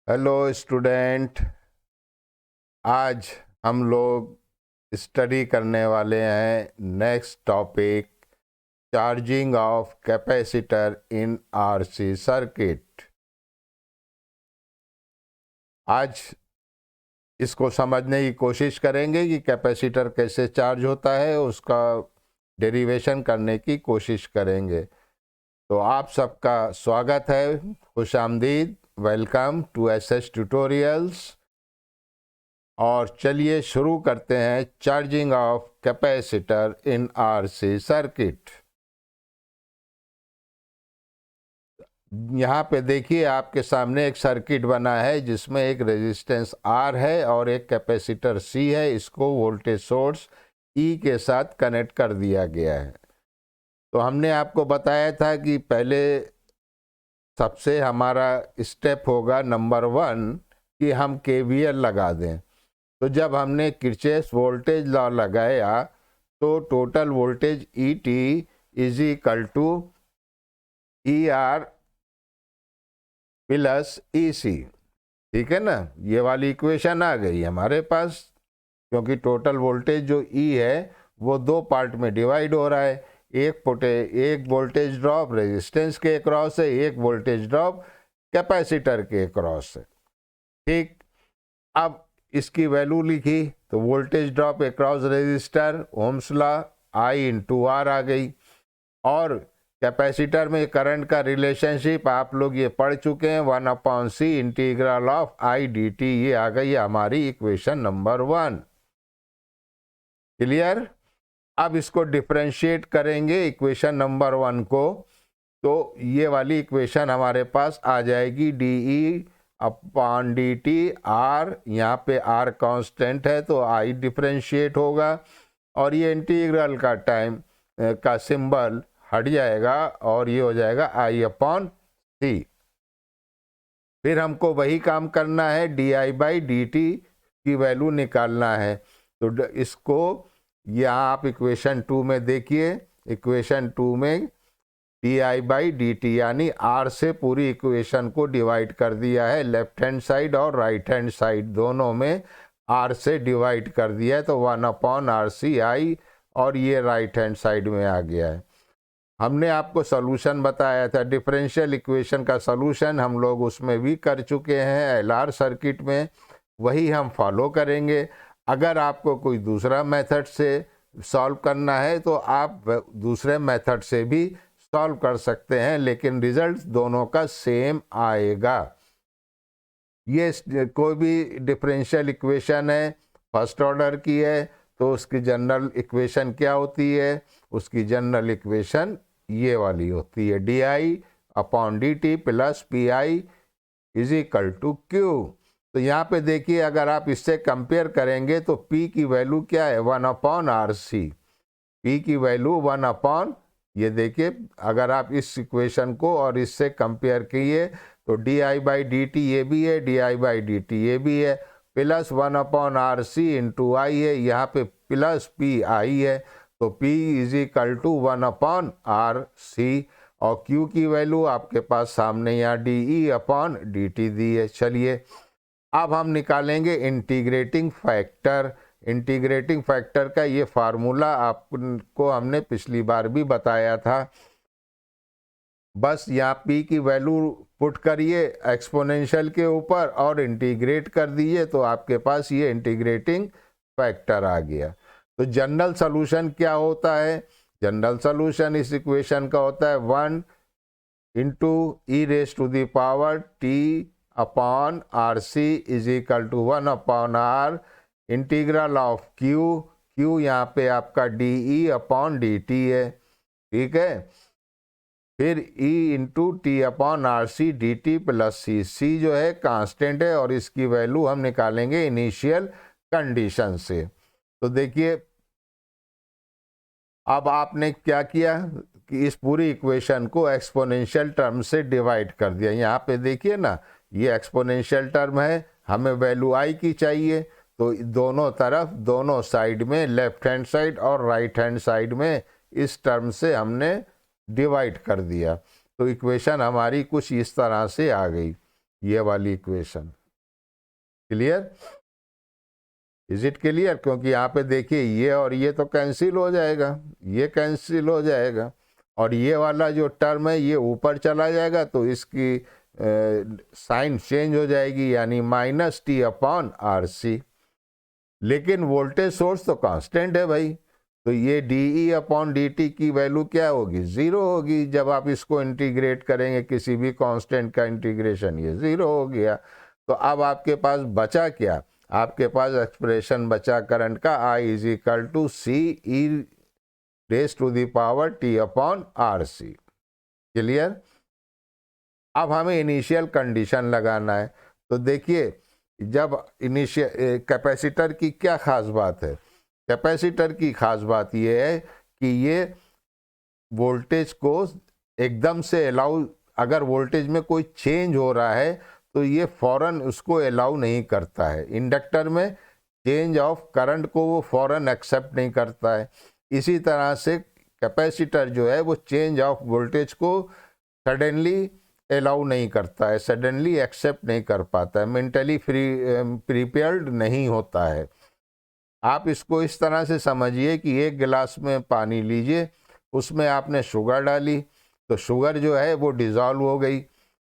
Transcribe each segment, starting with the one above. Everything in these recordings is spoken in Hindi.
Hello student. आज हम लोग स्टडी करने वाले हैं next topic, charging of capacitor in RC circuit. आज इसको समझने की कोशिश करेंगे कि कैपेसिटर कैसे चार्ज होता है, उसका डेरिवेशन करने की कोशिश करेंगे। तो आप सबका स्वागत है, खुशामदीद, वेलकम टू एसएस ट्यूटोरियल्स। और चलिए शुरू करते हैं charging of capacitor in RC circuit. यहाँ पे देखिए आपके सामने एक सर्किट बना है जिसमें एक रेजिस्टेंस R है और एक कैपेसिटर C है। इसको वोल्टेज सोर्स E के साथ कनेक्ट कर दिया गया है। तो हमने आपको बताया था कि पहले सबसे हमारा स्टेप होगा नंबर 1 कि हम KVL लगा दें। तो जब हमने किरचॉफ वोल्टेज लॉ लगाया तो total voltage ET is equal to ER plus EC। ठीक है ना, ये वाली इक्वेशन आ गई हमारे पास, क्योंकि टोटल वोल्टेज जो E है वो दो पार्ट में डिवाइड हो रहा है। एक वोल्टेज ड्रॉप रेजिस्टेंस के अक्रॉस है, एक वोल्टेज ड्रॉप कैपेसिटर के अक्रॉस है। ठीक, अब इसकी वैल्यू लिखी तो voltage drop across resistor Ohm's law I into R आ गई। और कैपेसिटर में करंट का रिलेशनशिप आप लोग ये पढ़ चुके हैं, 1/C integral of I dt, ये आ गई हमारी इक्वेशन नंबर 1। क्लियर? अब इसको डिफरेंशिएट करेंगे इक्वेशन नंबर 1 को, तो ये वाली इक्वेशन हमारे पास आ जाएगी dE अपॉन dt। R, यहाँ पे R कांस्टेंट है तो I डिफरेंशिएट होगा, और ये इंटीग्रल का टाइम का सिंबल हट जाएगा और ये हो जाएगा I अपॉन C। फिर हमको वही काम करना है, di/dt की वैल्यू निकालना है। तो इसको यहाँ आप इक्वेशन 2 में देखिए, इक्वेशन 2 में di/dt यानी R से पूरी इक्वेशन को डिवाइड कर दिया है, लेफ्ट हैंड साइड और राइट हैंड साइड दोनों में R से डिवाइड कर दिया है, तो 1/RCI, और ये राइट हैंड साइड में आ गया है। हमने आपको सॉल्यूशन बताया था, डिफरेंशियल इक्वेशन का सॉल्यूशन हम लोग उसमें भी कर चुके हैं LR सर्किट में, वही हम फॉलो करेंगे। अगर आपको कोई दूसरा मेथड से सॉल्व करना है तो आप दूसरे मेथड से भी सॉल्व कर सकते हैं, लेकिन रिजल्ट दोनों का सेम आएगा। ये कोई भी डिफरेंशियल इक्वेशन है, फर्स्ट ऑर्डर की है, तो उसकी जनरल इक्वेशन क्या होती है? उसकी जनरल इक्वेशन ये वाली होती है, di/dt plus PI is equal to Q। तो यहाँ पे देखिए, अगर आप इससे कंपेयर करेंगे तो P की वैल्यू क्या है? 1/RC। P की वैल्यू 1/, ये देखिए, अगर आप इस इक्वेशन को और इससे कंपेयर किए तो di/dt ये भी है, di/dt ये भी है, प्लस 1/RC इंटू I है, यहाँ पे प्लस PI है, तो P is equal to 1/RC। और Q की वैल्यू आपके पास सामने यहाँ dE/dt दी है। चलिए अब हम निकालेंगे इंटीग्रेटिंग फैक्टर। इंटीग्रेटिंग फैक्टर का ये फार्मूला आपको हमने पिछली बार भी बताया था। बस यहाँ P की वैल्यू पुट करिए एक्सपोनेंशियल के ऊपर और इंटीग्रेट कर दीजिए, तो आपके पास ये इंटीग्रेटिंग फैक्टर आ गया। तो जनरल सॉल्यूशन क्या होता है? जनरल सॉल्यूशन इस इक्वेशन का होता है 1 into e⁻t/RC is equal to 1/R integral of Q यहाँ पे आपका dE/dt है। ठीक है, फिर E into t/RC dt plus C जो है कांस्टेंट है, और इसकी वैल्यू हम निकालेंगे इनिशियल कंडीशन से। तो देखिए अब आपने क्या किया कि इस पूरी इक्वेशन को एक्सपोनेंशियल टर्म से डिवाइड कर दिया। यहाँ पे देखिए ना, ये एक्सपोनेंशियल टर्म है, हमें वैल्यू I की चाहिए, तो दोनों तरफ, दोनों साइड में, लेफ्ट हैंड साइड और राइट हैंड साइड में इस टर्म से हमने डिवाइड कर दिया। तो इक्वेशन हमारी कुछ इस तरह से आ गई। ये वाली equation. Clear? Is it clear? क्योंकि यहाँ पे देखिए ये और ये तो कैंसिल हो जाएगा, ये कैंसिल हो जाएगा, और ये वाला जो टर्म है ये ऊपर चला जाएगा, तो इसकी साइन चेंज हो जाएगी, यानी minus T upon R C. लेकिन वोल्टेज सोर्स तो कांस्टेंट है भाई, तो ये D E upon D T की वैल्यू क्या होगी? ज़ीरो होगी। जब आप इसको इंटीग्रेट करेंगे, किसी भी कांस्टेंट का इंटीग्रेशन, ये ज़ीरो हो गया। तो अब आपके पास बचा क्या? आपके पास एक्सप्रेशन बचा करंट का, I is equal to C E raise to the power T upon R C. Clear? अब हमें इनिशियल कंडीशन लगाना है। तो देखिए, जब इनिशियल कैपेसिटर की क्या खास बात है? कैपेसिटर की खास बात ये है कि ये वोल्टेज को एकदम से अलाउ, अगर वोल्टेज में कोई चेंज हो रहा है तो ये फौरन उसको अलाउ नहीं करता है। इंडक्टर में चेंज ऑफ करंट को वो फौरन एक्सेप्ट नहीं करता है। इसी तरह से कैपेसिटर जो है वो चेंज ऑफ वोल्टेज को सडनली अलाउ नहीं करता है, सडनली एक्सेप्ट नहीं कर पाता है, मेंटली प्रिपेयर्ड नहीं होता है। आप इसको इस तरह से समझिए कि एक गिलास में पानी लीजिए, उसमें आपने शुगर डाली, तो शुगर जो है वो डिज़ोल्व हो गई,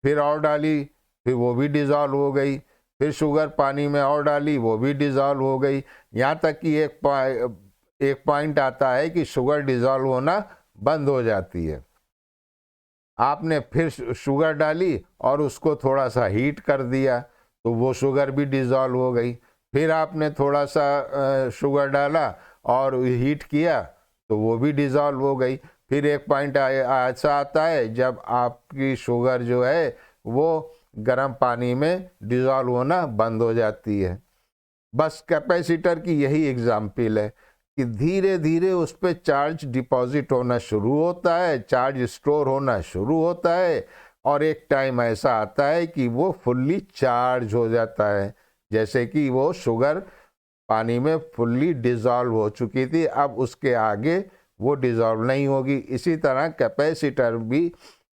फिर और डाली, फिर वो भी डिज़ोल्व हो गई, फिर शुगर पानी में और डाली, वो भी डिज़ोल्व हो गई, यहाँ तक कि एक पॉइंट आता है कि शुगर डिज़ोल्व होना बंद हो जाती है। आपने फिर शुगर डाली और उसको थोड़ा सा हीट कर दिया, तो वो शुगर भी डिज़ोल्व हो गई। फिर आपने थोड़ा सा शुगर डाला और हीट किया, तो वो भी डिज़ोल्व हो गई। फिर एक पॉइंट ऐसा आता है जब आपकी शुगर जो है वो गर्म पानी में डिज़ोल्व होना बंद हो जाती है। बस कैपेसिटर की यही एग्जाम्पल है कि धीरे धीरे उस पर चार्ज डिपॉजिट होना शुरू होता है, चार्ज स्टोर होना शुरू होता है, और एक टाइम ऐसा आता है कि वो फुल्ली चार्ज हो जाता है, जैसे कि वो शुगर पानी में फुल्ली डिज़ोल्व हो चुकी थी, अब उसके आगे वो डिज़ोल्व नहीं होगी। इसी तरह कैपेसिटर भी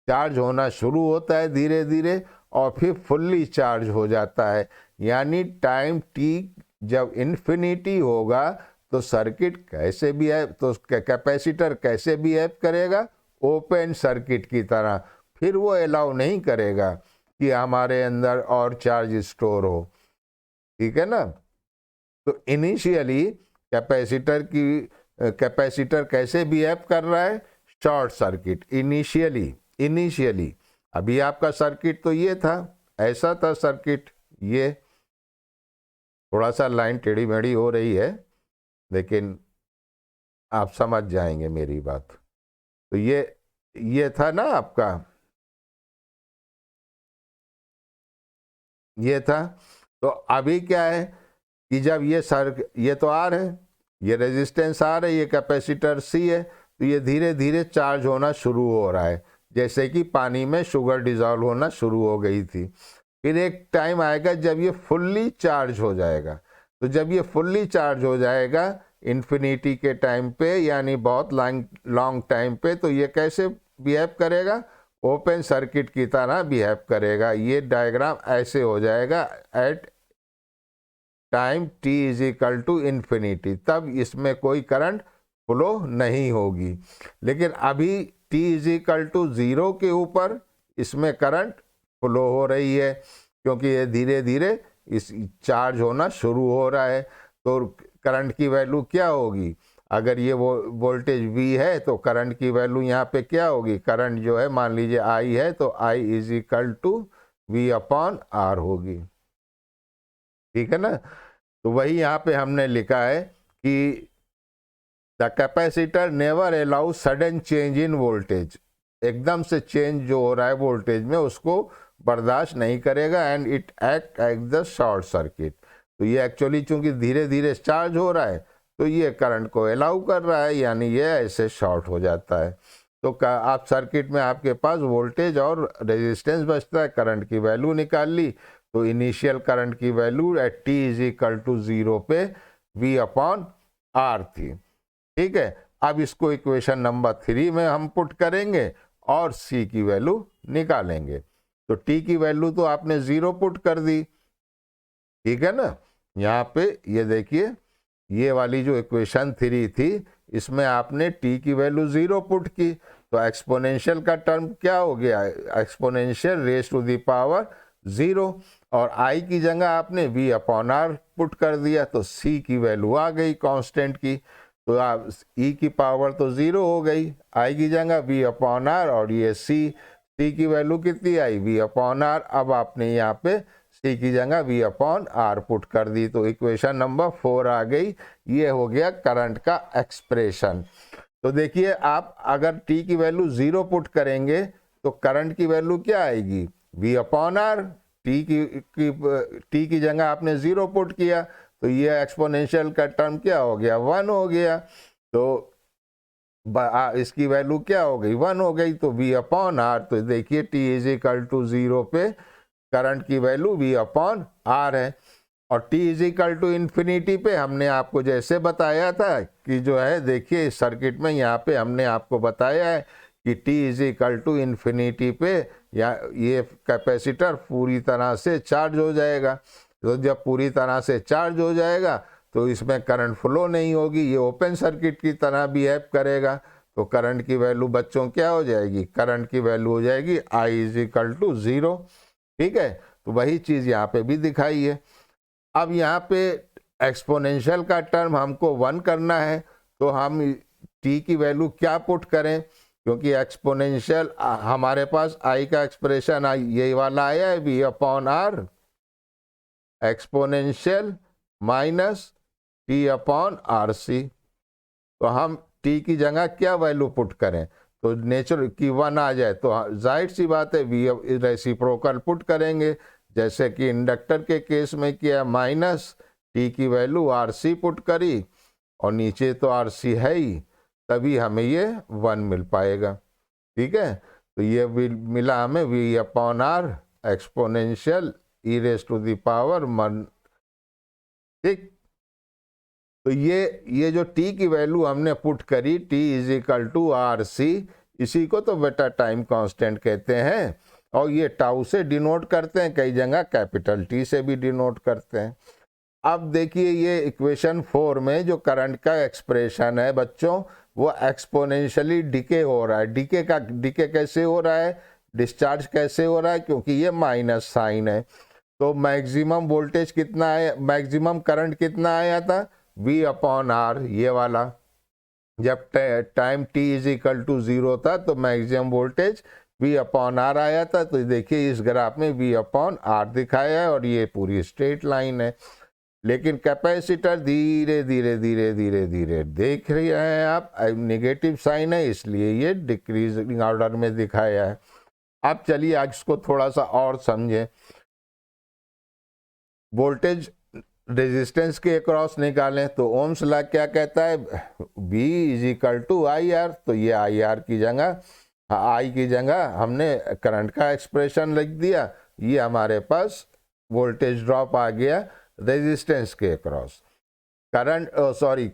चार्ज होना शुरू होता है धीरे धीरे, और फिर फुल्ली चार्ज हो जाता है। यानी टाइम टी जब इन्फिनिटी होगा तो सर्किट कैसे बिहेव, तो कैपेसिटर कैसे बिहेव करेगा? ओपन सर्किट की तरह। फिर वो अलाउ नहीं करेगा कि हमारे अंदर और चार्ज स्टोर हो। ठीक है ना? तो इनिशियली कैपेसिटर कैसे बिहेव कर रहा है? Short circuit. इनिशियली अभी आपका सर्किट तो ये था, ऐसा था सर्किट, ये थोड़ा सा लाइन टेढ़ी मेढ़ी हो रही है, लेकिन आप समझ जाएंगे मेरी बात। तो ये था ना आपका, ये था। तो अभी क्या है कि जब ये तो आर है, ये रेजिस्टेंस आर है, ये कैपेसिटर सी है, तो ये धीरे धीरे चार्ज होना शुरू हो रहा है, जैसे कि पानी में शुगर डिज़ोल्व होना शुरू हो गई थी। फिर एक टाइम आएगा जब ये फुल्ली चार्ज हो जाएगा। तो जब ये फुल्ली चार्ज हो जाएगा इन्फिनिटी के टाइम पे, यानी बहुत लॉन्ग टाइम पे, तो ये कैसे बिहेव करेगा? ओपन सर्किट की तरह बिहेव करेगा। ये डायग्राम ऐसे हो जाएगा at time t is equal to infinity, तब इसमें कोई करंट फ्लो नहीं होगी। लेकिन अभी t इज इक्वल टू 0 के ऊपर इसमें करंट फ्लो हो रही है, क्योंकि ये धीरे धीरे इस चार्ज होना शुरू हो रहा है। तो करंट की वैल्यू क्या होगी? अगर ये वोल्टेज V है तो करंट की वैल्यू यहाँ पे क्या होगी? करंट जो है, मान लीजिए I है, तो I is equal to V upon R होगी। ठीक है ना? तो वही यहाँ पे हमने लिखा है कि the capacitor never allow sudden change in voltage. एकदम से चेंज जो हो रहा है वोल्टेज में, उसको बर्दाश्त नहीं करेगा, and it act as the short circuit. तो ये एक्चुअली चूंकि धीरे धीरे चार्ज हो रहा है, तो ये करंट को अलाउ कर रहा है, यानी ये ऐसे शॉर्ट हो जाता है। तो आप सर्किट में आपके पास वोल्टेज और रेजिस्टेंस बचता है, करंट की वैल्यू निकाल ली, तो इनिशियल करंट की value at t is equal to 0 पे V अपॉन R थी। ठीक है? अब इसको इक्वेशन नंबर 3 में हम पुट करेंगे और C की वैल्यू निकालेंगे। तो टी की वैल्यू तो आपने 0 पुट कर दी, ठीक है ना। यहाँ पे ये देखिए, ये वाली जो इक्वेशन 3 थी इसमें आपने टी की वैल्यू 0 पुट की, तो एक्सपोनेंशियल का टर्म क्या हो गया, exponential raise to the power 0, और आई की जगह आपने v अपॉन आर पुट कर दिया, तो c की वैल्यू आ गई कांस्टेंट की, तो आप e की पावर तो 0 हो गई, आई की जगह v अपॉन आर, और ये c की वैल्यू कितनी आई, v अपॉन आर। अब आपने यहाँ पे c की जगह v अपॉन आर पुट कर दी, तो इक्वेशन नंबर 4 आ गई। ये हो गया करंट का एक्सप्रेशन। तो देखिए, आप अगर t की वैल्यू 0 पुट करेंगे तो करंट की वैल्यू क्या आएगी, v अपॉन आर। टी की जगह आपने 0 पुट किया तो ये एक्सपोनेंशियल का टर्म क्या हो गया, 1 हो गया, तो इसकी वैल्यू क्या हो गई, 1 हो गई, तो v अपॉन आर। तो देखिए t इज इक्वल टू 0 पे करंट की वैल्यू v अपॉन आर है, और t is equal to infinity पे हमने आपको जैसे बताया था कि जो है, देखिए इस सर्किट में यहाँ पे हमने आपको बताया है कि t is equal to infinity पे या ये कैपेसिटर पूरी तरह से चार्ज हो जाएगा। तो जब पूरी तरह से चार्ज हो जाएगा तो इसमें करंट फ्लो नहीं होगी, ये ओपन सर्किट की तरह बिहेव करेगा, तो करंट की वैल्यू बच्चों क्या हो जाएगी, करंट की वैल्यू हो जाएगी I इज इक्वल टू 0, ठीक है। तो वही चीज़ यहाँ पे भी दिखाई है। अब यहाँ पे एक्सपोनेंशियल का टर्म हमको 1 करना है, तो हम t की वैल्यू क्या पुट करें, क्योंकि एक्सपोनेंशियल हमारे पास I का एक्सप्रेशन ये वाला आया है, v upon R exponential minus t upon R C. तो हम t की जगह क्या वैल्यू पुट करें, तो नेचुरल की 1 आ जाए तो जाहिर सी बात है v रेसिप्रोकल पुट करेंगे, जैसे कि इंडक्टर के केस में किया, माइनस t की वैल्यू आर सी पुट करी, और नीचे तो आर सी है ही, तभी हमें ये 1 मिल पाएगा, ठीक है। तो ये मिला हमें v upon R exponential E raise to the power 1, ठीक। तो ये जो t की वैल्यू हमने पुट करी, t is equal to R C, इसी को तो बेटा टाइम कांस्टेंट कहते हैं, और ये टाउ से डिनोट करते हैं, कई जगह कैपिटल T से भी डिनोट करते हैं। अब देखिए, ये इक्वेशन 4 में जो करंट का एक्सप्रेशन है बच्चों, वो एक्सपोनेंशियली डिके हो रहा है। डिके कैसे हो रहा है, डिस्चार्ज कैसे हो रहा है, क्योंकि ये माइनस साइन है। तो मैक्सिमम वोल्टेज कितना है, मैक्सिमम करंट कितना आया था, v अपॉन आर, ये वाला। जब time t is equal to 0 था तो maximum voltage v upon R आया था। तो देखिए इस ग्राफ में v अपॉन आर दिखाया है, और ये पूरी स्ट्रेट लाइन है। लेकिन कैपेसिटर धीरे धीरे धीरे धीरे धीरे देख रहे हैं आप, नेगेटिव साइन है, इसलिए ये डिक्रीजिंग ऑर्डर में दिखाया है। अब चलिए आज इसको थोड़ा सा और समझें। वोल्टेज रेजिस्टेंस के अक्रॉस निकालें तो ओम्स लॉ क्या कहता है, V is equal to I R. तो ये आई आर की जगह, आई की जगह हमने करंट का एक्सप्रेशन लिख दिया, ये हमारे पास वोल्टेज ड्रॉप आ गया रेजिस्टेंस के अक्रॉस। करंट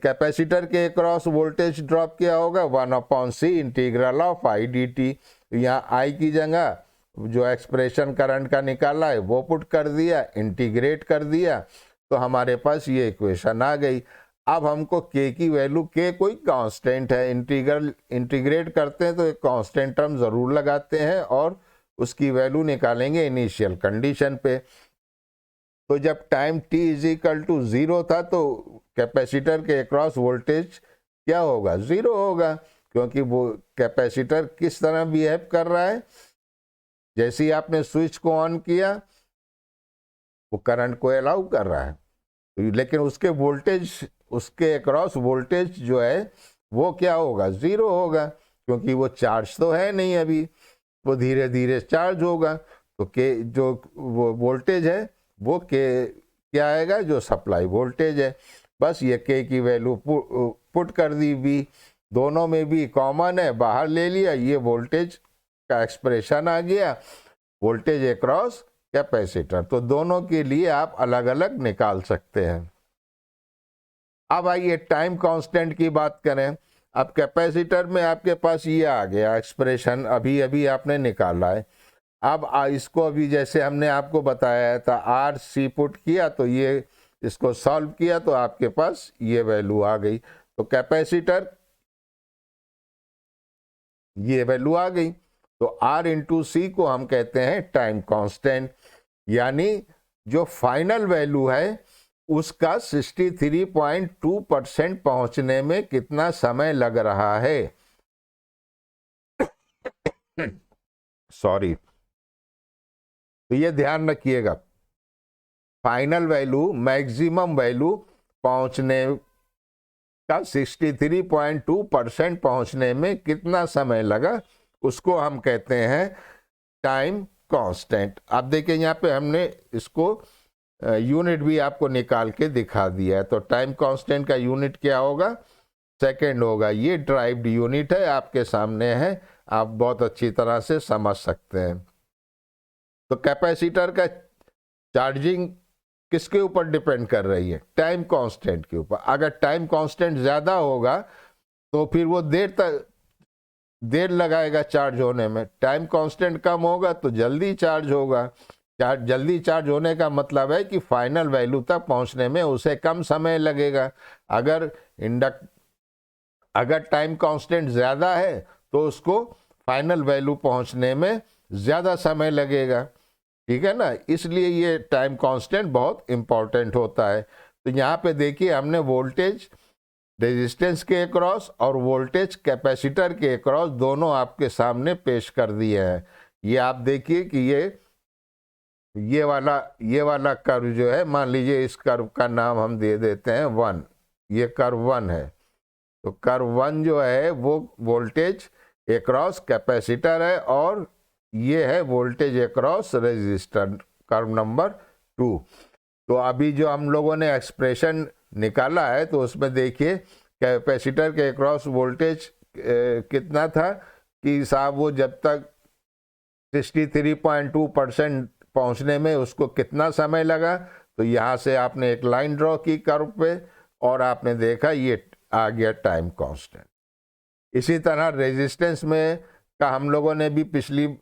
कैपेसिटर के अक्रॉस वोल्टेज ड्रॉप क्या होगा, 1/c integral of I D T. यहाँ आई की जगह जो एक्सप्रेशन करंट का निकाला है वो पुट कर दिया, इंटीग्रेट कर दिया, तो हमारे पास ये इक्वेशन आ गई। अब हमको k की वैल्यू, k कोई कांस्टेंट है, इंटीग्रेट करते हैं तो एक कांस्टेंट टर्म जरूर लगाते हैं, और उसकी वैल्यू निकालेंगे इनिशियल कंडीशन पे। तो जब time t is equal to 0 था तो कैपेसिटर के अक्रॉस वोल्टेज क्या होगा, 0 होगा, क्योंकि वो कैपेसिटर किस तरह बिहेव कर रहा है, जैसे ही आपने स्विच को ऑन किया वो करंट को अलाउ कर रहा है, लेकिन उसके वोल्टेज, उसके अक्रॉस वोल्टेज जो है वो क्या होगा, 0 होगा, क्योंकि वो चार्ज तो है नहीं अभी, वो धीरे धीरे चार्ज होगा। तो के जो वो वोल्टेज है वो के क्या आएगा, जो सप्लाई वोल्टेज है। बस ये के की वैल्यू पुट कर दी, v दोनों में भी कॉमन है, बाहर ले लिया, ये वोल्टेज का एक्सप्रेशन आ गया, वोल्टेज अक्रॉस कैपेसिटर। तो दोनों के लिए आप अलग अलग निकाल सकते हैं। अब आइए टाइम कांस्टेंट की बात करें। अब कैपेसिटर में आपके पास ये आ गया एक्सप्रेशन, अभी अभी आपने निकाला है। अब इसको अभी जैसे हमने आपको बताया था आर सी पुट किया तो ये इसको सॉल्व किया तो आपके पास ये वैल्यू आ गई। तो कैपेसिटर ये वैल्यू आ गई। तो आर इंटू सी को हम कहते हैं टाइम कांस्टेंट, यानी जो फाइनल वैल्यू है उसका 63.2% पहुंचने में कितना समय लग रहा है। सॉरी, तो ये ध्यान रखिएगा, फाइनल वैल्यू मैक्सिमम वैल्यू पहुंचने का 63.2% पहुंचने में कितना समय लगा उसको हम कहते हैं टाइम कांस्टेंट। आप देखिए यहाँ पे हमने इसको यूनिट भी आपको निकाल के दिखा दिया है। तो टाइम कांस्टेंट का यूनिट क्या होगा, सेकंड होगा। ये ड्राइव्ड यूनिट है, आपके सामने है, आप बहुत अच्छी तरह से समझ सकते हैं। तो कैपेसिटर का चार्जिंग किसके ऊपर डिपेंड कर रही है, टाइम कांस्टेंट के ऊपर। अगर टाइम कांस्टेंट ज्यादा होगा तो फिर वो देर लगाएगा चार्ज होने में, टाइम कांस्टेंट कम होगा तो जल्दी चार्ज होगा। जल्दी चार्ज होने का मतलब है कि फाइनल वैल्यू तक पहुंचने में उसे कम समय लगेगा। अगर टाइम कांस्टेंट ज्यादा है तो उसको फाइनल वैल्यू पहुंचने में ज्यादा समय लगेगा, ठीक है ना। इसलिए ये टाइम कांस्टेंट बहुत इंपॉर्टेंट होता है। तो यहाँ पे देखिए हमने वोल्टेज रेजिस्टेंस के अक्रॉस और वोल्टेज कैपेसिटर के अक्रॉस दोनों आपके सामने पेश कर दिए हैं। ये आप देखिए कि ये वाला कर्व जो है, मान लीजिए इस कर्व का नाम हम दे देते हैं 1, ये कर्व 1 है। तो कर्व 1 जो है वो वोल्टेज अक्रॉस कैपेसिटर है और ये है voltage across resistor, curve number 2। तो अभी जो हम लोगों ने एक्सप्रेशन निकाला है तो उसमें देखिए कैपेसिटर के अक्रॉस वोल्टेज कितना था कि साहब वो जब तक 63.2% पहुंचने में उसको कितना समय लगा। तो यहाँ से आपने एक लाइन ड्रॉ की कर्व पे और आपने देखा ये आ गया टाइम कांस्टेंट। इसी तरह रेजिस्टेंस में का हम लोगों ने भी पिछली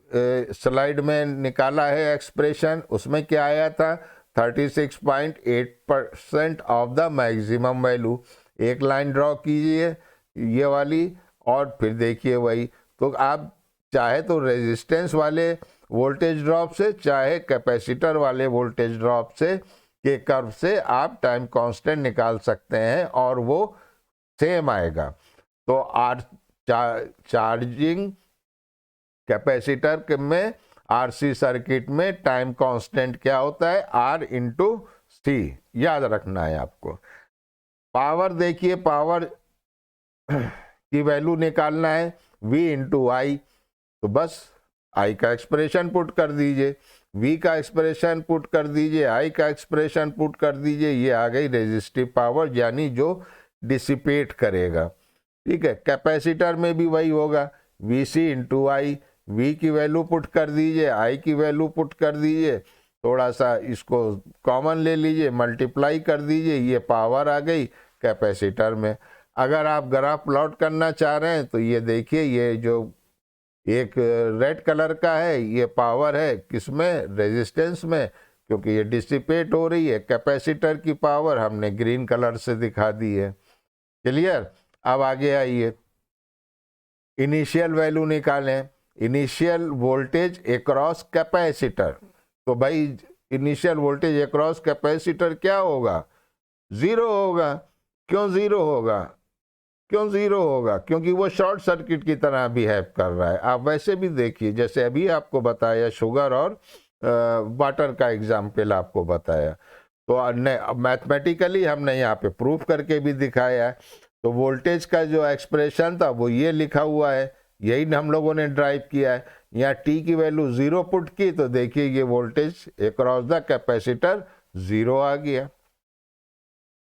स्लाइड में निकाला है एक्सप्रेशन, उसमें क्या आया था 36.8% ऑफ द मैक्सिमम वैल्यू। एक लाइन ड्रॉ कीजिए ये वाली और फिर देखिए वही। तो आप चाहे तो रेजिस्टेंस वाले वोल्टेज ड्रॉप से चाहे कैपेसिटर वाले वोल्टेज ड्रॉप से के कर्व से आप टाइम कांस्टेंट निकाल सकते हैं और वो सेम आएगा। तो चार्जिंग कैपेसिटर में आरसी सर्किट में टाइम कांस्टेंट क्या होता है, आर इंटू सी, याद रखना है आपको। पावर देखिए, पावर की वैल्यू निकालना है V इंटू आई। तो बस I का एक्सप्रेशन पुट कर दीजिए, V का एक्सप्रेशन पुट कर दीजिए, I का एक्सप्रेशन पुट कर दीजिए, ये आ गई रेजिस्टिव पावर, यानी जो डिसिपेट करेगा, ठीक है। कैपेसिटर में भी वही होगा, VC इंटू आई। V की वैल्यू पुट कर दीजिए, I की वैल्यू पुट कर दीजिए, थोड़ा सा इसको कॉमन ले लीजिए, मल्टीप्लाई कर दीजिए, ये पावर आ गई कैपेसिटर में। अगर आप ग्राफ प्लॉट करना चाह रहे हैं तो ये देखिए, ये जो एक रेड कलर का है ये पावर है किसमें, रेजिस्टेंस में, क्योंकि ये डिसिपेट हो रही है। कैपेसिटर की पावर हमने ग्रीन कलर से दिखा दी है। क्लियर। अब आगे आइए, इनिशियल वैल्यू निकालें, इनिशियल वोल्टेज अक्रॉस कैपेसिटर। तो भाई इनिशियल वोल्टेज अक्रॉस कैपेसिटर क्या होगा, जीरो होगा। क्यों जीरो होगा, क्यों जीरो होगा, क्योंकि वो शॉर्ट सर्किट की तरह बिहेव कर रहा है। आप वैसे भी देखिए, जैसे अभी आपको बताया शुगर और वाटर का एग्जाम्पल आपको बताया, तो मैथमेटिकली हमने यहाँ पे प्रूफ करके भी दिखाया है। तो वोल्टेज का जो एक्सप्रेशन था वो ये लिखा हुआ है, यही हम लोगों ने ड्राइव किया है। यहाँ टी की वैल्यू 0 पुट की तो देखिए ये वोल्टेज अक्रॉस द कैपेसिटर 0 आ गया।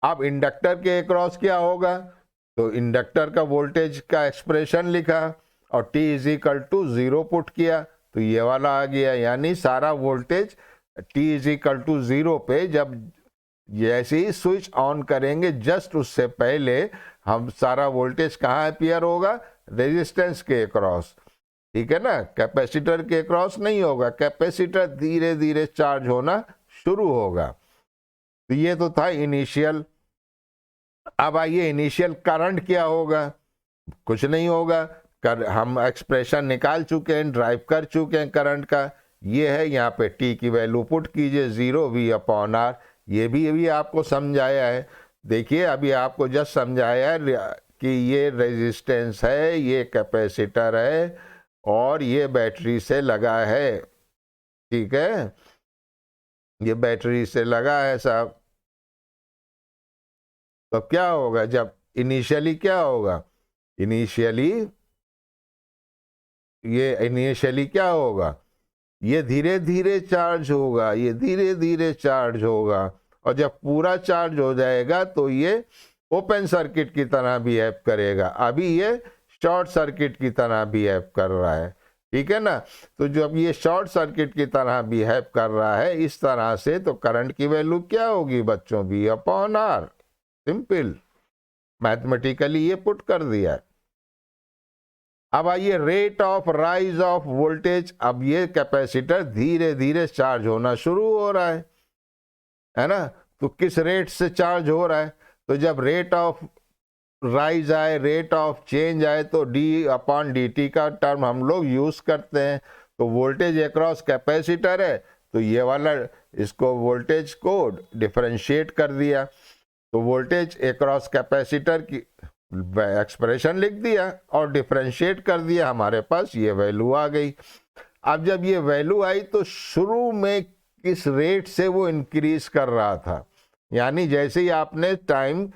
अब इंडक्टर के अक्रॉस क्या होगा, तो इंडक्टर का वोल्टेज का एक्सप्रेशन लिखा और t is equal to 0 put किया तो ये वाला आ गया। यानी सारा voltage t is equal to 0 पे जब जैसे ही स्विच ऑन करेंगे जस्ट उससे पहले हम सारा वोल्टेज कहाँ अपीयर होगा, रेजिस्टेंस के अक्रॉस। ठीक है ना, कैपेसिटर के क्रॉस नहीं होगा, कैपेसिटर धीरे धीरे चार्ज होना शुरू होगा। तो ये तो था इनिशियल। अब आइए इनिशियल करंट क्या होगा, कुछ नहीं होगा, हम एक्सप्रेशन निकाल चुके हैं, ड्राइव कर चुके हैं करंट का, ये है, यहाँ पे टी की वैल्यू पुट कीजिए 0 V/R। ये भी अभी आपको समझाया है, देखिए अभी आपको जस्ट समझाया है कि ये रेजिस्टेंस है, ये कैपेसिटर है और ये बैटरी से लगा है, ठीक है, ये बैटरी से लगा है साहब। तो क्या होगा, जब इनिशियली क्या होगा, इनिशियली क्या होगा, ये धीरे धीरे चार्ज होगा, ये धीरे धीरे चार्ज होगा, और जब पूरा चार्ज हो जाएगा तो ये ओपन सर्किट की तरह बिहेव करेगा। अभी ये शॉर्ट सर्किट की तरह बिहेव कर रहा है, ठीक है ना। तो जब ये शॉर्ट सर्किट की तरह बिहेव कर रहा है इस तरह से, तो करंट की वैल्यू क्या होगी बच्चों, V/R। सिंपल, मैथमेटिकली ये पुट कर दिया है। अब आइए rate of rise of voltage. अब ये कैपेसिटर धीरे धीरे चार्ज होना शुरू हो रहा है ना। तो किस रेट से चार्ज हो रहा है, तो जब रेट ऑफ राइज आए, रेट ऑफ चेंज आए, तो d/dt का टर्म हम लोग यूज करते हैं। तो वोल्टेज अक्रॉस कैपेसिटर है, तो ये वाला इसको वोल्टेज को डिफरेंशिएट कर दिया, तो वोल्टेज अक्रॉस कैपेसिटर की एक्सप्रेशन लिख दिया और डिफरेंशिएट कर दिया, हमारे पास ये वैल्यू आ गई। अब जब ये वैल्यू आई तो शुरू में किस रेट से वो इंक्रीज कर रहा था, यानी जैसे ही आपने टाइम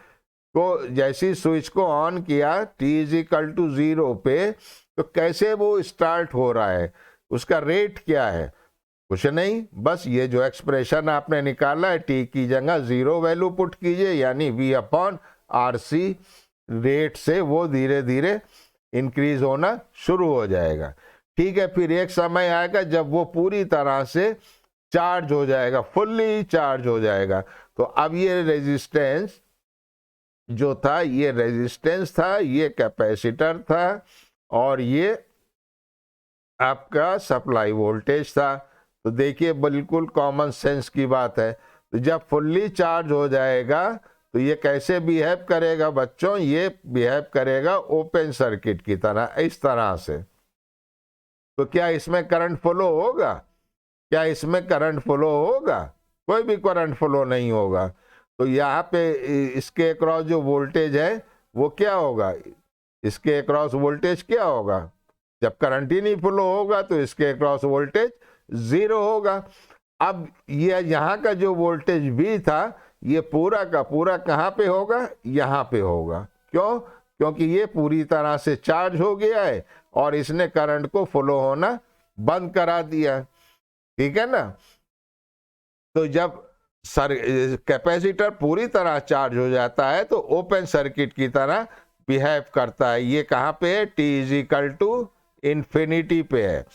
को, जैसे ही स्विच को ऑन किया t=0 पे, तो कैसे वो स्टार्ट हो रहा है, उसका रेट क्या है, कुछ नहीं, बस ये जो एक्सप्रेशन आपने निकाला है, t की जगह 0 वैल्यू पुट कीजिए, यानी V/RC रेट से वो धीरे धीरे इंक्रीज होना शुरू हो जाएगा, ठीक है। फिर एक समय आएगा जब वो पूरी तरह से चार्ज हो जाएगा, फुल्ली चार्ज हो जाएगा। तो अब ये रेजिस्टेंस जो था, ये रेजिस्टेंस था, ये कैपेसिटर था, और ये आपका सप्लाई वोल्टेज था। तो देखिए बिल्कुल कॉमन सेंस की बात है। तो जब फुल्ली चार्ज हो जाएगा तो ये कैसे बिहेव करेगा बच्चों, ये बिहेव करेगा ओपन सर्किट की तरह, इस तरह से। तो क्या इसमें करंट फ्लो होगा, क्या इसमें करंट फ्लो होगा, कोई भी करंट फ्लो नहीं होगा। तो यहाँ पे इसके अक्रॉस जो वोल्टेज है वो क्या होगा, इसके अक्रॉस वोल्टेज क्या होगा, जब करंट ही नहीं फ्लो होगा तो इसके अक्रॉस वोल्टेज 0 होगा। अब ये यहाँ का जो वोल्टेज भी था, ये पूरा का पूरा कहाँ पे होगा, यहाँ पे होगा। क्यों, क्योंकि ये पूरी तरह से चार्ज हो गया है और इसने करंट को फ्लो होना बंद करा दिया, ठीक है ना। तो जब कैपेसिटर पूरी तरह चार्ज हो जाता है तो ओपन सर्किट की तरह बिहेव करता है। ये कहाँ पे है, t=∞ पे है।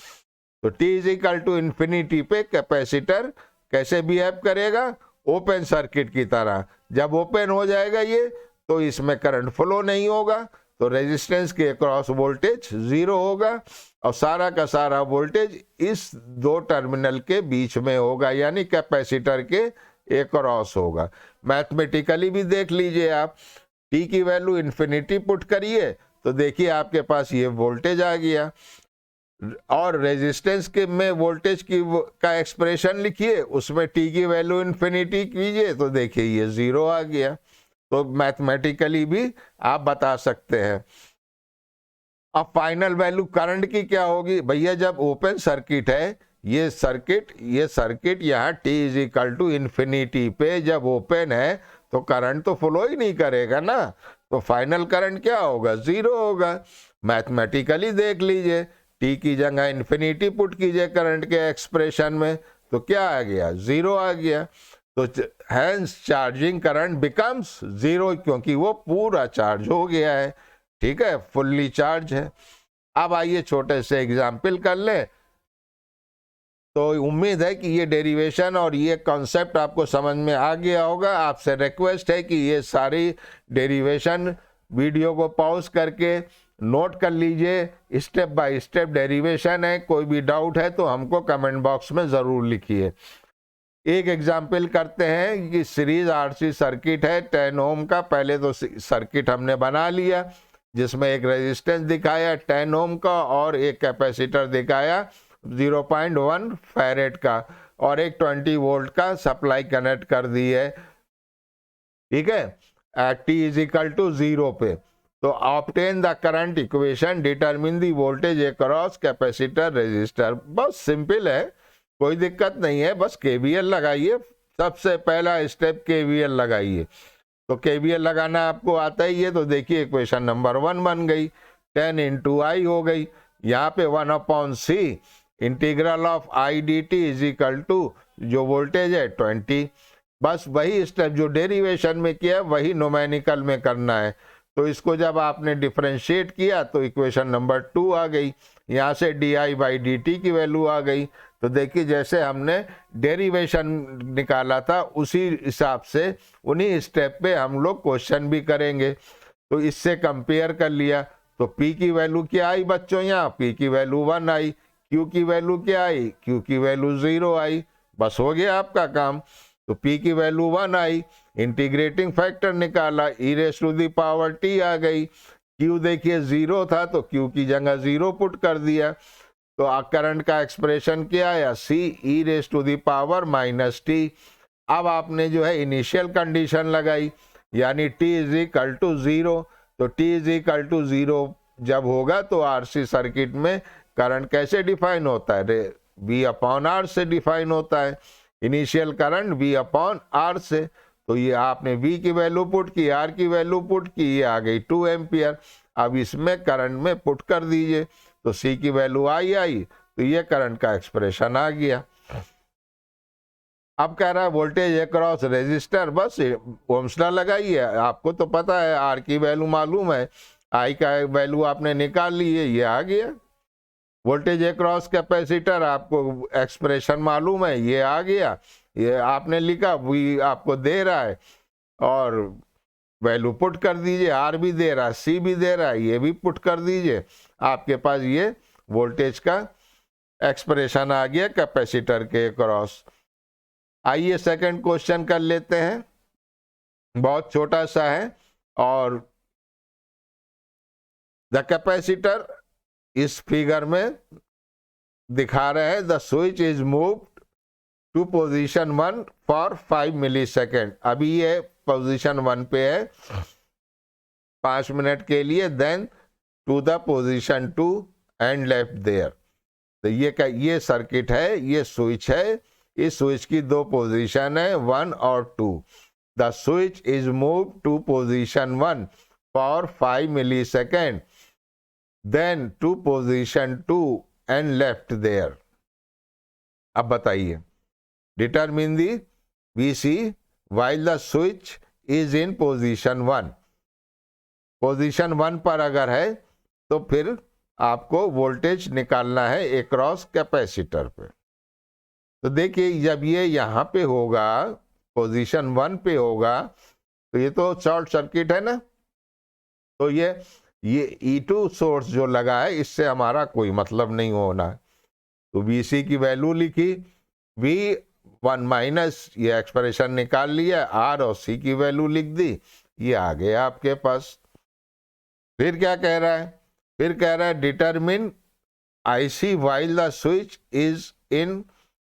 तो t=∞ पे कैपेसिटर कैसे बिहेव करेगा, ओपन सर्किट की तरह। जब ओपन हो जाएगा ये, तो इसमें करंट फ्लो नहीं होगा, तो रेजिस्टेंस के अक्रॉस वोल्टेज 0 होगा, और सारा का सारा वोल्टेज इस दो टर्मिनल के बीच में होगा, यानी कैपेसिटर के अक्रॉस होगा। मैथमेटिकली भी देख लीजिए आप, t की वैल्यू इन्फिनिटी पुट करिए तो देखिए आपके पास ये वोल्टेज आ गया, और रेजिस्टेंस के में वोल्टेज की का एक्सप्रेशन लिखिए, उसमें t की वैल्यू इन्फिनिटी कीजिए तो देखिए ये 0 आ गया। तो मैथमेटिकली भी आप बता सकते हैं। अब फाइनल वैल्यू करंट की क्या होगी भैया, जब ओपन सर्किट है ये सर्किट यहाँ t=∞ पे जब ओपन है तो करंट तो फ्लो ही नहीं करेगा ना, तो फाइनल करंट क्या होगा, 0 होगा। मैथमेटिकली देख लीजिए, t की जगह इन्फिनिटी पुट कीजिए करंट के एक्सप्रेशन में, तो क्या आ गया, 0 आ गया। तो हैंस चार्जिंग करंट बिकम्स 0, क्योंकि वो पूरा चार्ज हो गया है, ठीक है, फुल्ली चार्ज है। अब आइए छोटे से एग्जाम्पल कर लें। तो उम्मीद है कि ये डेरिवेशन और ये कॉन्सेप्ट आपको समझ में आ गया होगा। आपसे रिक्वेस्ट है कि ये सारी डेरिवेशन वीडियो को पॉज करके नोट कर लीजिए, स्टेप बाय स्टेप डेरिवेशन है। कोई भी डाउट है तो हमको कमेंट बॉक्स में ज़रूर लिखिए। एक एग्जाम्पल करते हैं कि सीरीज आरसी सर्किट है 10 ओम का। पहले तो सर्किट हमने बना लिया जिसमें एक रेजिस्टेंस दिखाया 10 ओम का और एक कैपेसिटर दिखाया 0.1 फैरेड का और एक 20 वोल्ट का सप्लाई कनेक्ट कर दी है, ठीक है, at T is equal to 0 पे। तो obtain the current equation, determine the voltage across capacitor resistor. बस सिंपल है, कोई दिक्कत नहीं है, बस केवीएल लगाइए। सबसे पहला स्टेप केवीएल लगाइए। तो केवीएल लगाना आपको आता ही है। तो देखिए इक्वेशन नंबर 1 बन गई, 10 इंटू आई हो गई, यहाँ पे 1/c integral of I D T is equal to जो वोल्टेज है 20। बस वही स्टेप जो डेरिवेशन में किया वही न्यूमेरिकल में करना है। तो इसको जब आपने डिफरेंशिएट किया तो इक्वेशन नंबर 2 आ गई, यहाँ से D I by D T की वैल्यू आ गई। तो देखिए जैसे हमने डेरिवेशन निकाला था उसी हिसाब से उन्हीं स्टेप पे हम लोग क्वेश्चन भी करेंगे। तो इससे कंपेयर कर लिया तो P की वैल्यू क्या आई बच्चों, यहाँ P की वैल्यू 1 आई, Q की वैल्यू क्या आई, Q की वैल्यू 0 आई। बस हो गया आपका काम। तो P की वैल्यू 1 आई, इंटीग्रेटिंग फैक्टर निकाला, E raise to the power T आ गई। Q देखिए 0 था तो Q की जगह 0 पुट कर दिया। तो करंट का एक्सप्रेशन क्या आया, C E raise to the power minus T. अब आपने जो है इनिशियल कंडीशन लगाई यानी T इज इक्वल टू 0। तो T इज इक्वल टू 0 जब होगा तो RC सर्किट में करंट कैसे डिफाइन होता है, V अपॉन R से डिफाइन होता है। Initial current V upon R से। तो ये आपने V की वैल्यू पुट की, R की वैल्यू पुट की, ये आ गई 2 एम्पियर। अब इसमें करंट में पुट कर दीजिए तो C की वैल्यू आई तो ये करंट का एक्सप्रेशन आ गया। अब कह रहा है वोल्टेज अक्रॉस रेजिस्टर, बस ओम्स लॉ लगाइए। आपको तो पता है R की वैल्यू मालूम है, I का वैल्यू आपने निकाल ली है, ये आ गया। वोल्टेज अक्रॉस कैपेसिटर आपको एक्सप्रेशन मालूम है, ये आ गया। ये आपने लिखा V आपको दे रहा है और वैल्यू पुट कर दीजिए, R भी दे रहा है, C भी दे रहा है, ये भी पुट कर दीजिए। आपके पास ये वोल्टेज का एक्सप्रेशन आ गया कैपेसिटर के अक्रॉस। आइए सेकंड क्वेश्चन कर लेते हैं, बहुत छोटा सा है। और द कैपेसिटर इस फिगर में दिखा रहे हैं the switch is moved to position 1 for 5 millisecond. अभी ये पोजीशन 1 पे है 5 मिनट के लिए, then to the position 2 and left there. तो ये सर्किट है, ये स्विच है। इस स्विच की 2 पोजीशन है 1 और 2। The switch is move to position 1 for 5 millisecond, then to position 2 and left there. अब बताइए, determine the VC while the switch is in position 1। Position 1 पर अगर है तो फिर आपको वोल्टेज निकालना है अक्रॉस कैपेसिटर पे। तो देखिए जब ये यहाँ पे होगा, पोजीशन 1 पे होगा, तो ये तो शॉर्ट सर्किट है ना, तो ये E2 सोर्स जो लगा है इससे हमारा कोई मतलब नहीं होना। तो VC की वैल्यू लिखी, V1 माइनस, ये एक्सप्रेशन निकाल लिया, R और C की वैल्यू लिख दी, ये आ गया आपके पास। फिर क्या कह रहा है, फिर कह रहा है determine IC while the switch is in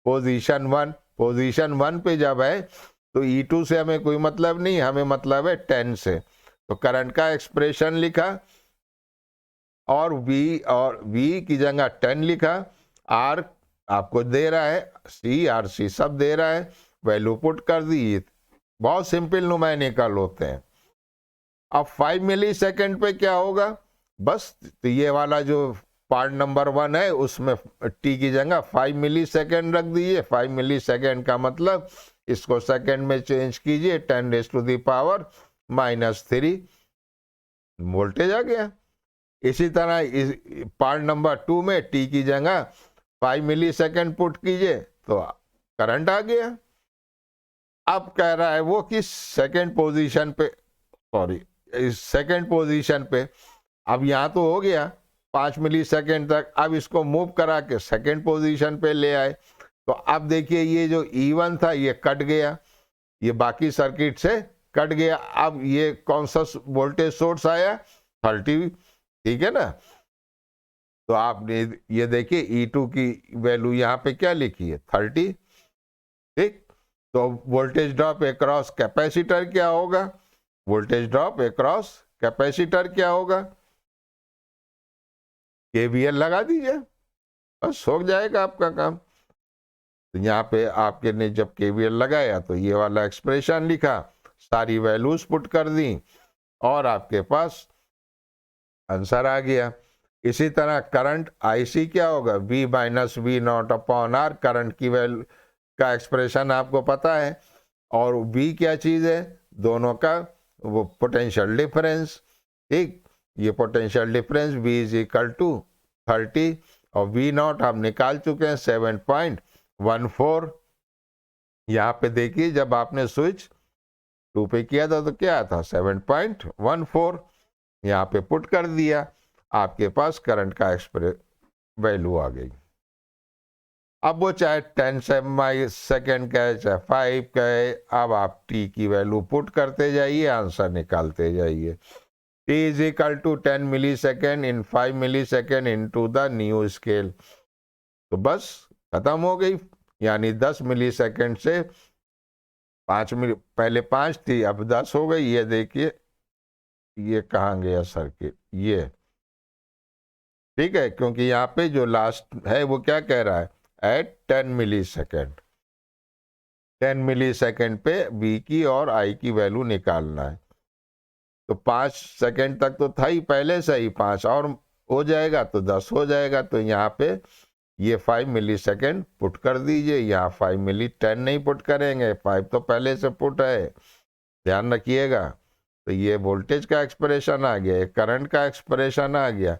position 1। Position 1 पे जब है तो E2 से हमें कोई मतलब नहीं, हमें मतलब है 10 से। तो करंट का एक्सप्रेशन लिखा और V की जगह 10 लिखा, R आपको दे रहा है, C RC सब दे रहा है, वैल्यू पुट कर दी। बहुत सिंपल न्यूमेरिकल होते हैं। अब 5 मिली सेकेंड पे क्या होगा, बस तो ये वाला जो पार्ट नंबर 1 है उसमें T की जगह 5 मिली सेकेंड रख दीजिए। 5 मिली सेकेंड का मतलब इसको सेकेंड में चेंज कीजिए, 10 raise to the power -3 voltage आ गया। इसी तरह इस पार्ट नंबर 2 में T की जगह 5 मिली सेकेंड पुट कीजिए तो करंट आ गया। अब कह रहा है वो कि सेकेंड पोजीशन पे, सॉरी सेकेंड पोजीशन पे अब यहाँ तो हो गया 5 मिली सेकेंड तक, अब इसको मूव करा के सेकेंड पोजीशन पे ले आए, तो अब देखिए ये जो E1 था ये कट गया, ये बाकी सर्किट से कट गया। अब ये कौन सा वोल्टेज सोर्स आया, 30, ठीक है ना। तो आपने ये देखिए E2 की वैल्यू यहाँ पे क्या लिखी है, 30, ठीक। तो वोल्टेज ड्रॉप अक्रॉस कैपेसिटर क्या होगा, वोल्टेज ड्रॉप अक्रॉस कैपेसिटर क्या होगा, KVL लगा दीजिए, बस हो जाएगा आपका काम। तो यहाँ पे आपके ने जब KVL लगाया तो ये वाला एक्सप्रेशन लिखा, सारी वैल्यूज पुट कर दी और आपके पास आंसर आ गया। इसी तरह करंट IC क्या होगा, V minus V naught upon R, current की वैल्यू का एक्सप्रेशन आपको पता है, और V क्या चीज है, दोनों का वो पोटेंशियल डिफरेंस, ठीक। ये potential difference V is equal to 30 और V नॉट हम निकाल चुके हैं 7.14। यहाँ पे देखिए जब आपने स्विच 2 पे किया था तो क्या था, 7.14, यहाँ पे पुट कर दिया, आपके पास करंट का एक्सप्रेस वैल्यू आ गई। अब वो चाहे 10 सेकेंड का है, चाहे 5 का है, अब आप t की वैल्यू पुट करते जाइए, आंसर निकालते जाइए। t is equal to 10 millisecond in 5 millisecond into the new scale, तो बस खत्म हो गई। यानी 10 मिली सेकेंड से 5 मिली, पहले 5 थी अब 10 हो गई। ये देखिए ये कहाँ गया सर्किट, ये ठीक है, क्योंकि यहाँ पे जो लास्ट है वो क्या कह रहा है, एट 10 मिली सेकेंड, 10 मिली सेकेंड पे V की और I की वैल्यू निकालना है। तो 5 सेकेंड तक तो था ही पहले से ही, 5 और हो जाएगा तो 10 हो जाएगा। तो यहाँ पे ये 5 मिली सेकेंड पुट कर दीजिए, यहाँ 5 मिली 10 नहीं पुट करेंगे, 5 तो पहले से पुट है, ध्यान रखिएगा। तो ये वोल्टेज का एक्सप्रेशन आ गया, करंट का एक्सप्रेशन आ गया।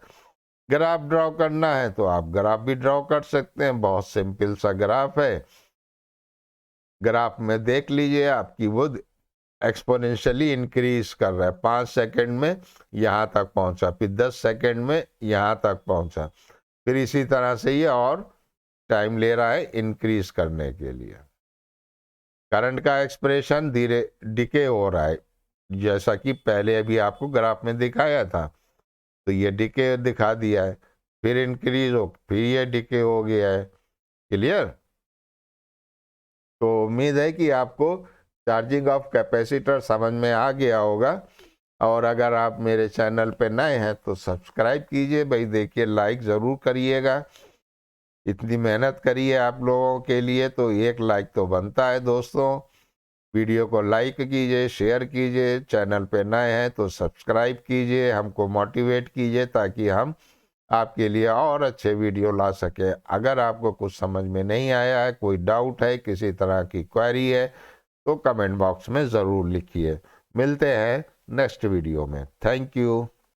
ग्राफ ड्रॉ करना है तो आप ग्राफ भी ड्रॉ कर सकते हैं, बहुत सिंपल सा ग्राफ है। ग्राफ में देख लीजिए आपकी वो एक्सपोनेंशियली इंक्रीज कर रहा है, 5 सेकंड में यहाँ तक पहुंचा, फिर 10 सेकंड में यहाँ तक पहुंचा, फिर इसी तरह से ये और टाइम ले रहा है इंक्रीज करने के लिए। करंट का एक्सप्रेशन धीरे डिके हो रहा है, जैसा कि पहले अभी आपको ग्राफ में दिखाया था। तो ये डिके दिखा दिया है, फिर इंक्रीज हो, फिर ये डिके हो गया है, क्लियर। तो उम्मीद है कि आपको चार्जिंग ऑफ कैपेसिटर समझ में आ गया होगा। और अगर आप मेरे चैनल पे नए हैं तो सब्सक्राइब कीजिए भाई, देखिए लाइक ज़रूर करिएगा, इतनी मेहनत करिए आप लोगों के लिए तो एक लाइक तो बनता है दोस्तों। वीडियो को लाइक कीजिए, शेयर कीजिए, चैनल पे नए हैं तो सब्सक्राइब कीजिए, हमको मोटिवेट कीजिए ताकि हम आपके लिए और अच्छे वीडियो ला सके। अगर आपको कुछ समझ में नहीं आया है, कोई डाउट है, किसी तरह की क्वेरी है तो कमेंट बॉक्स में ज़रूर लिखिए। मिलते हैं नेक्स्ट वीडियो में, थैंक यू।